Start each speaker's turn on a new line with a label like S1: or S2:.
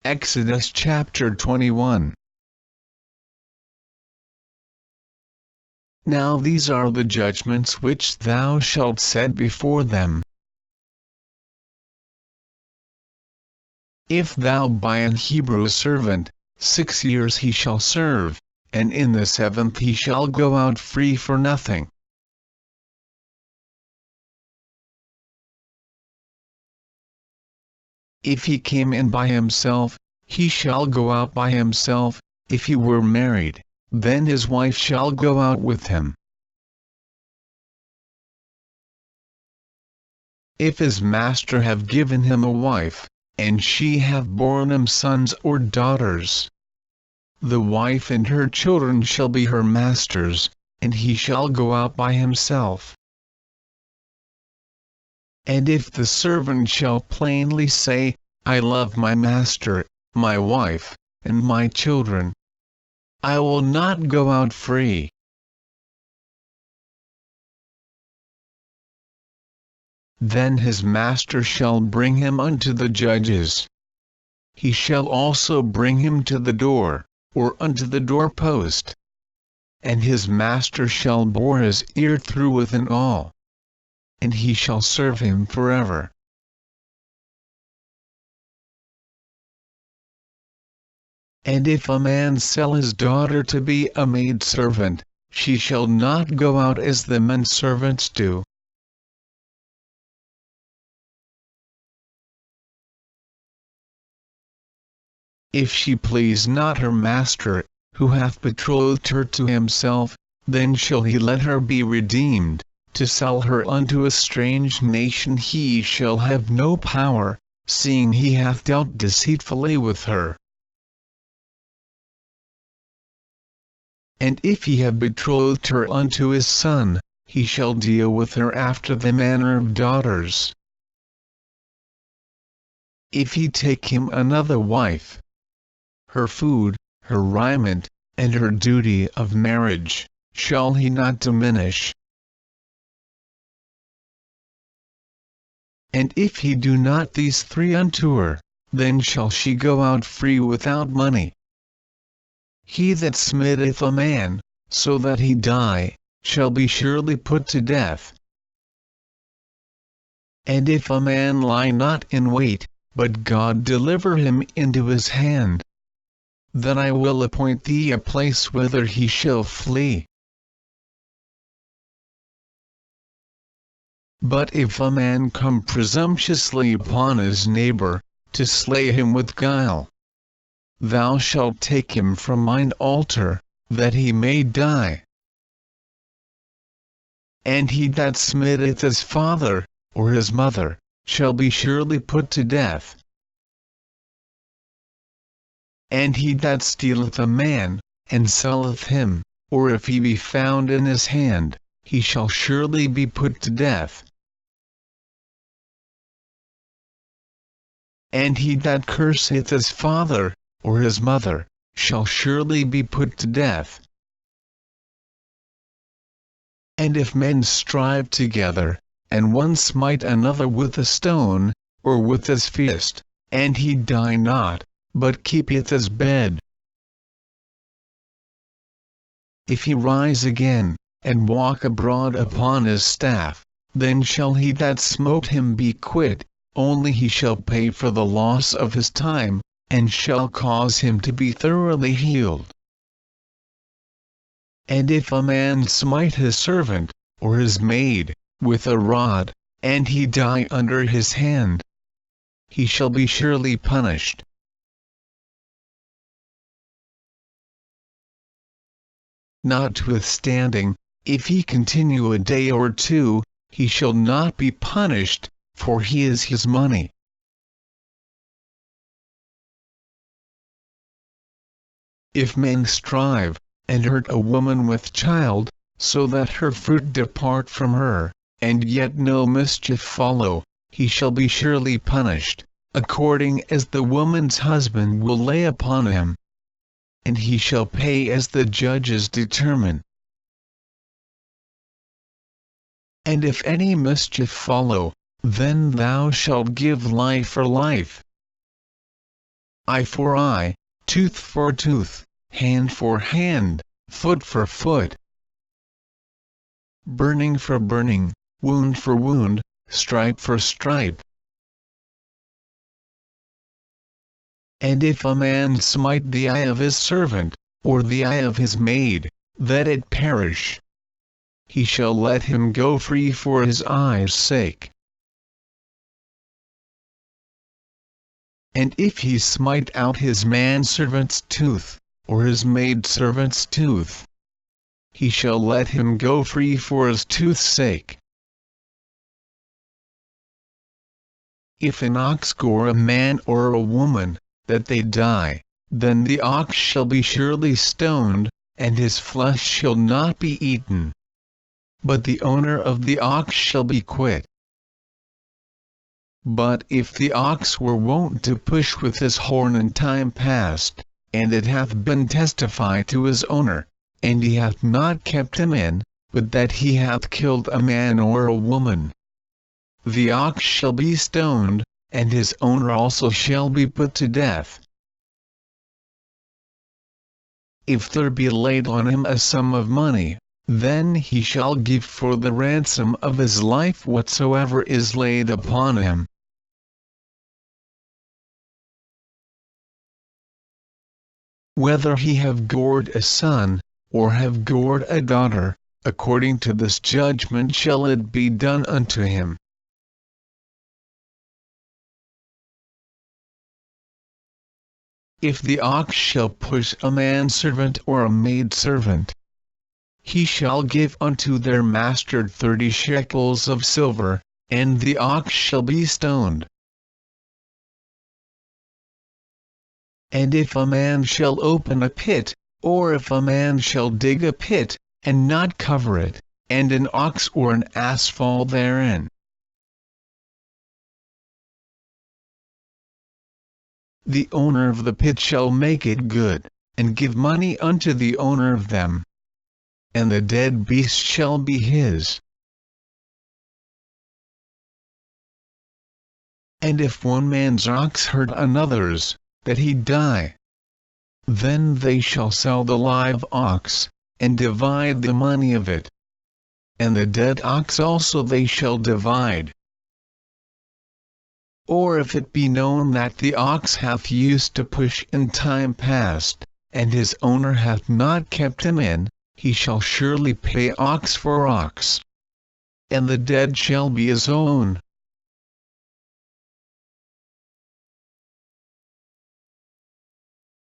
S1: Exodus chapter 21. Now these are the judgments which thou shalt set before them. If thou buy an Hebrew servant, 6 years he shall serve, and in the 7th he shall go out free for nothing. If he came in by himself, he shall go out by himself. If he were married, then his wife shall go out with him. If his master have given him a wife, and she have borne him sons or daughters, the wife and her children shall be her master's, and he shall go out by himself. And if the servant shall plainly say, I love my master, my wife, and my children, I will not go out free. Then his master shall bring him unto the judges. He shall also bring him to the door, or unto the doorpost. And his master shall bore his ear through with an awl, and he shall serve him forever. And if a man sell his daughter to be a maidservant, she shall not go out as the men servants do. If she please not her master, who hath betrothed her to himself, then shall he let her be redeemed. To sell her unto a strange nation he shall have no power, seeing he hath dealt deceitfully with her. And if he have betrothed her unto his son, he shall deal with her after the manner of daughters. If he take him another wife, her food, her raiment, and her duty of marriage, shall he not diminish. And if he do not these 3 unto her, then shall she go out free without money. He that smiteth a man, so that he die, shall be surely put to death. And if a man lie not in wait, but God deliver him into his hand, then I will appoint thee a place whither he shall flee. But if a man come presumptuously upon his neighbor, to slay him with guile, thou shalt take him from mine altar, that he may die. And he that smiteth his father, or his mother, shall be surely put to death. And he that stealeth a man, and selleth him, or if he be found in his hand, he shall surely be put to death. And he that curseth his father, or his mother, shall surely be put to death. And if men strive together, and one smite another with a stone, or with his fist, and he die not, but keepeth his bed, if he rise again, and walk abroad upon his staff, then shall he that smote him be quit, only he shall pay for the loss of his time, and shall cause him to be thoroughly healed. And if a man smite his servant, or his maid, with a rod, and he die under his hand, he shall be surely punished. Notwithstanding, if he continue a day or 2, he shall not be punished, for he is his money. If men strive, and hurt a woman with child, so that her fruit depart from her, and yet no mischief follow, he shall be surely punished, according as the woman's husband will lay upon him. And he shall pay as the judges determine. And if any mischief follow, then thou shalt give life for life. eye for eye, tooth for tooth, hand for hand, foot for foot. Burning for burning, wound for wound, stripe for stripe. And if a man smite the eye of his servant, or the eye of his maid, that it perish, he shall let him go free for his eye's sake. And if he smite out his manservant's tooth, or his maidservant's tooth, he shall let him go free for his tooth's sake. If an ox gore a man or a woman, that they die, then the ox shall be surely stoned, and his flesh shall not be eaten. But the owner of the ox shall be quit. But if the ox were wont to push with his horn in time past, and it hath been testified to his owner, and he hath not kept him in, but that he hath killed a man or a woman, the ox shall be stoned, and his owner also shall be put to death. If there be laid on him a sum of money, then he shall give for the ransom of his life whatsoever is laid upon him. Whether he have gored a son, or have gored a daughter, according to this judgment shall it be done unto him. If the ox shall push a manservant or a maidservant, he shall give unto their master 30 shekels of silver, and the ox shall be stoned. And if a man shall open a pit, or if a man shall dig a pit, and not cover it, and an ox or an ass fall therein, the owner of the pit shall make it good, and give money unto the owner of them, and the dead beast shall be his. And if one man's ox hurt another's, that he die, then they shall sell the live ox, and divide the money of it, and the dead ox also they shall divide. Or if it be known that the ox hath used to push in time past, and his owner hath not kept him in, he shall surely pay ox for ox, and the dead shall be his own.